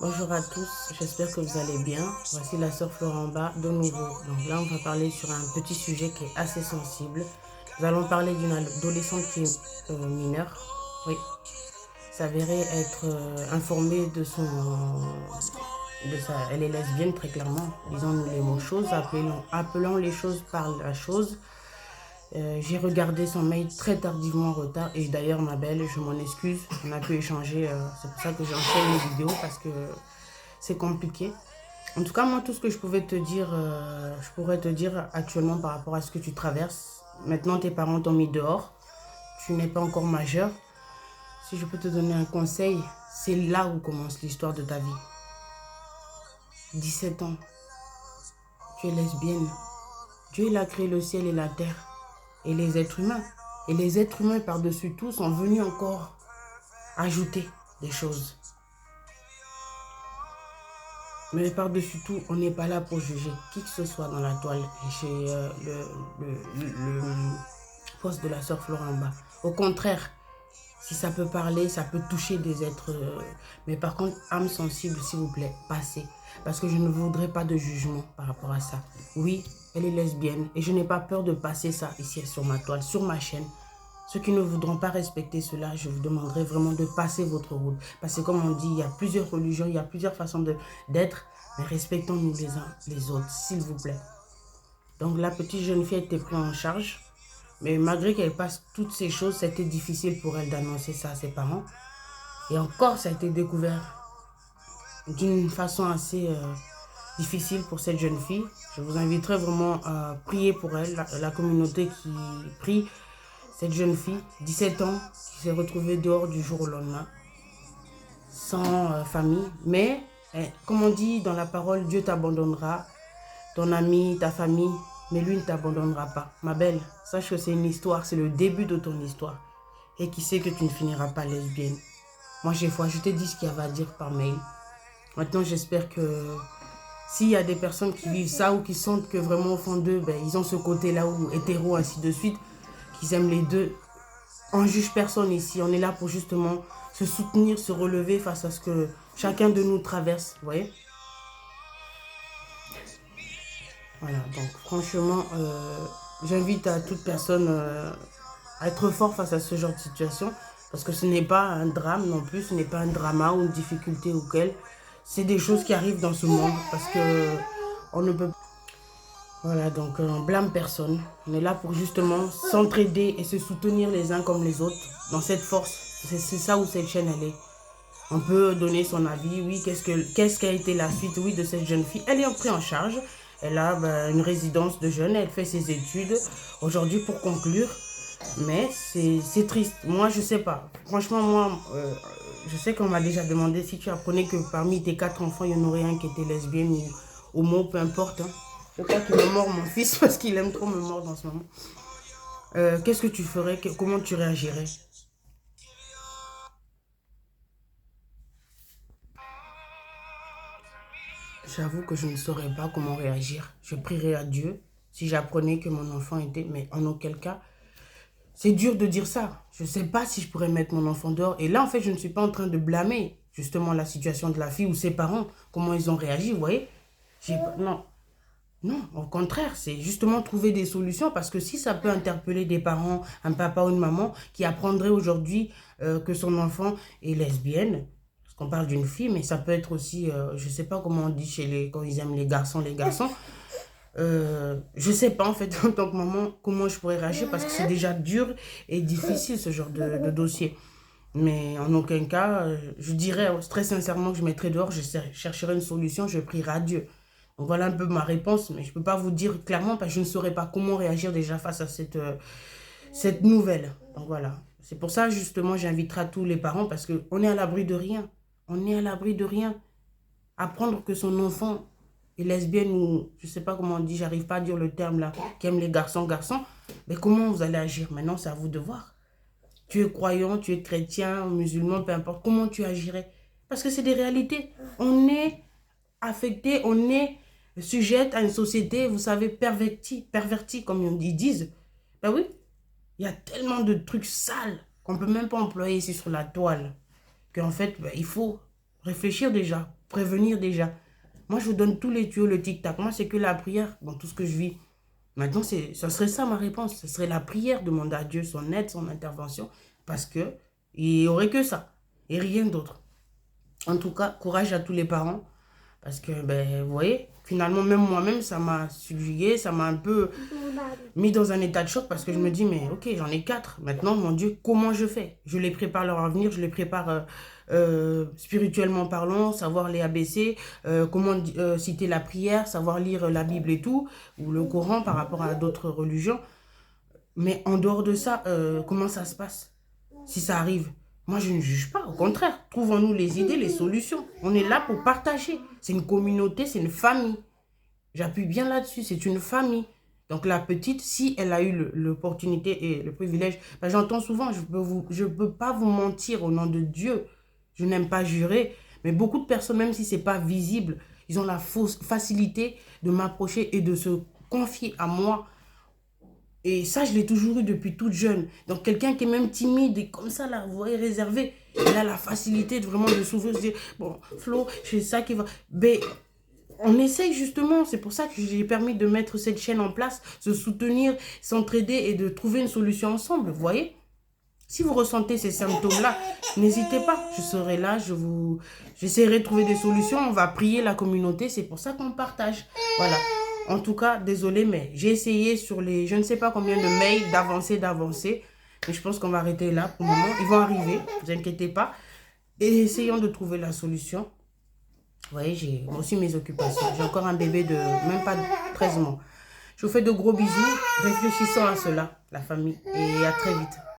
Bonjour à tous, j'espère que vous allez bien. Voici la sœur Floramba de nouveau. Donc là, on va parler sur un petit sujet qui est assez sensible. Nous allons parler d'une adolescente qui est mineure. Oui, s'avérait être informée de son... elle est lesbienne très clairement. Disons-nous les mots choses, appelons les choses par la chose. J'ai regardé son mail très tardivement en retard et d'ailleurs ma belle, je m'en excuse, on a pu échanger, c'est pour ça que j'enchaîne les vidéos parce que c'est compliqué. En tout cas, moi, tout ce que je pouvais te dire, je pourrais te dire actuellement par rapport à ce que tu traverses. Maintenant, tes parents t'ont mis dehors. Tu n'es pas encore majeur. Si je peux te donner un conseil, c'est là où commence l'histoire de ta vie. 17 ans, tu es lesbienne. Dieu, il a créé le ciel et la terre. Et les êtres humains. Et les êtres humains, par-dessus tout, sont venus encore ajouter des choses. Mais par-dessus tout, on n'est pas là pour juger qui que ce soit dans la toile chez le poste de la sœur Floramba. Au contraire, si ça peut parler, ça peut toucher des êtres. Mais par contre, âme sensible, s'il vous plaît, passez. Parce que je ne voudrais pas de jugement par rapport à ça. Oui, elle est lesbienne et je n'ai pas peur de passer ça ici sur ma toile, sur ma chaîne. Ceux qui ne voudront pas respecter cela, je vous demanderai vraiment de passer votre route. Parce que comme on dit, il y a plusieurs religions, il y a plusieurs façons d'être. Mais respectons-nous les uns les autres, s'il vous plaît. Donc la petite jeune fille a été prise en charge. Mais malgré qu'elle passe toutes ces choses, c'était difficile pour elle d'annoncer ça à ses parents. Et encore, ça a été découvert d'une façon assez difficile pour cette jeune fille. Je vous inviterai vraiment à prier pour elle, la communauté qui prie. Cette jeune fille, 17 ans, qui s'est retrouvée dehors du jour au lendemain, sans famille. Mais, comme on dit dans la parole, Dieu t'abandonnera, ton ami, ta famille, mais lui ne t'abandonnera pas. Ma belle, sache que c'est une histoire, c'est le début de ton histoire. Et qui sait que tu ne finiras pas lesbienne. Moi, j'ai foi, je t'ai dit ce qu'il y avait à dire par mail. Maintenant, j'espère que s'il y a des personnes qui vivent ça ou qui sentent que vraiment au fond d'eux, ben, ils ont ce côté-là où hétéro, ainsi de suite, qu'ils aiment les deux, on ne juge personne ici. On est là pour justement se soutenir, se relever face à ce que chacun de nous traverse. Vous voyez? Voilà, donc franchement, j'invite à toute personne à être fort face à ce genre de situation. Parce que ce n'est pas un drame non plus, ce n'est pas un drama ou une difficulté ou quelle. C'est des choses qui arrivent dans ce monde parce que on ne peut. Voilà, donc on blâme personne. On est là pour justement s'entraider et se soutenir les uns comme les autres dans cette force. C'est ça où cette chaîne elle est. On peut donner son avis, oui, qu'est-ce qu'a été la suite, oui, de cette jeune fille. Elle est prise en charge. Elle a une résidence de jeunes, elle fait ses études. Aujourd'hui, pour conclure, mais c'est triste. Moi, je sais pas. Franchement, moi, je sais qu'on m'a déjà demandé si tu apprenais que parmi tes 4 enfants, il y en aurait un qui était lesbienne ou homo, peu importe. Hein. Je crois qu'il me mord mon fils parce qu'il aime trop me mordre en ce moment. Qu'est-ce que tu ferais? Comment tu réagirais? J'avoue que je ne saurais pas comment réagir. Je prierais à Dieu si j'apprenais que mon enfant était... Mais en auquel cas, c'est dur de dire ça. Je ne sais pas si je pourrais mettre mon enfant dehors. Et là, en fait, je ne suis pas en train de blâmer justement la situation de la fille ou ses parents. Comment ils ont réagi, vous voyez? Non, non, au contraire, c'est justement trouver des solutions parce que si ça peut interpeller des parents, un papa ou une maman qui apprendraient aujourd'hui que son enfant est lesbienne, parce qu'on parle d'une fille, mais ça peut être aussi, je ne sais pas comment on dit quand ils aiment les garçons. Je ne sais pas en fait en tant que maman comment je pourrais réagir parce que c'est déjà dur et difficile ce genre de dossier. Mais en aucun cas, je dirais très sincèrement que je mettrai dehors, je chercherai une solution, je prierai à Dieu. Donc voilà un peu ma réponse, mais je ne peux pas vous dire clairement parce que je ne saurais pas comment réagir déjà face à cette nouvelle. Donc voilà. C'est pour ça justement j'inviterai tous les parents parce qu'on est à l'abri de rien. On est à l'abri de rien. Apprendre que son enfant est lesbienne ou je ne sais pas comment on dit, j'arrive pas à dire le terme là, qui aime les garçons, mais comment vous allez agir? Maintenant, c'est à vous de voir. Tu es croyant, tu es chrétien, musulman, peu importe, comment tu agirais? Parce que c'est des réalités. On est affecté, on est sujette à une société, vous savez, pervertie comme ils disent. Ben oui, il y a tellement de trucs sales qu'on ne peut même pas employer ici sur la toile. Qu'en fait, ben, il faut réfléchir déjà. prévenir déjà. Moi, je vous donne tous les tuyaux, le tic-tac. Moi, c'est que la prière dans tout ce que je vis. Maintenant, ça serait ça ma réponse. Ce serait la prière, demander à Dieu son aide, son intervention, parce que il n'y aurait que ça et rien d'autre. En tout cas, courage à tous les parents, parce que, ben, vous voyez, finalement, même moi-même, ça m'a subjugué, ça m'a un peu mis dans un état de choc, parce que je me dis, mais ok, j'en ai 4. Maintenant, mon Dieu, comment je fais? Je les prépare leur avenir, je les prépare spirituellement parlant, savoir les ABC, comment citer la prière, savoir lire la Bible et tout, ou le Coran par rapport à d'autres religions. Mais en dehors de ça, comment ça se passe si ça arrive? Moi, je ne juge pas. Au contraire, trouvons-nous les idées, les solutions. On est là pour partager. C'est une communauté, c'est une famille. J'appuie bien là-dessus. C'est une famille. Donc, la petite, si elle a eu l'opportunité et le privilège, ben, j'entends souvent, je peux pas vous mentir au nom de Dieu. Je n'aime pas jurer. Mais beaucoup de personnes, même si ce n'est pas visible, ils ont la facilité de m'approcher et de se confier à moi. Et ça, je l'ai toujours eu depuis toute jeune. Donc, quelqu'un qui est même timide et comme ça, là, vous voyez, réservé, il a la facilité de vraiment de s'ouvrir, se dire, bon, Flo, c'est ça qui va... Mais on essaye justement, c'est pour ça que j'ai permis de mettre cette chaîne en place, se soutenir, s'entraider et de trouver une solution ensemble, vous voyez. Si vous ressentez ces symptômes-là, n'hésitez pas, je serai là, j'essaierai de trouver des solutions, on va prier la communauté, c'est pour ça qu'on partage. Voilà. En tout cas, désolé, mais j'ai essayé sur les, je ne sais pas combien de mails, d'avancer. Mais je pense qu'on va arrêter là pour le moment. Ils vont arriver, ne vous inquiétez pas. Et essayons de trouver la solution. Vous voyez, j'ai aussi mes occupations. J'ai encore un bébé de même pas 13 mois. Je vous fais de gros bisous. Réfléchissons à cela, la famille. Et à très vite.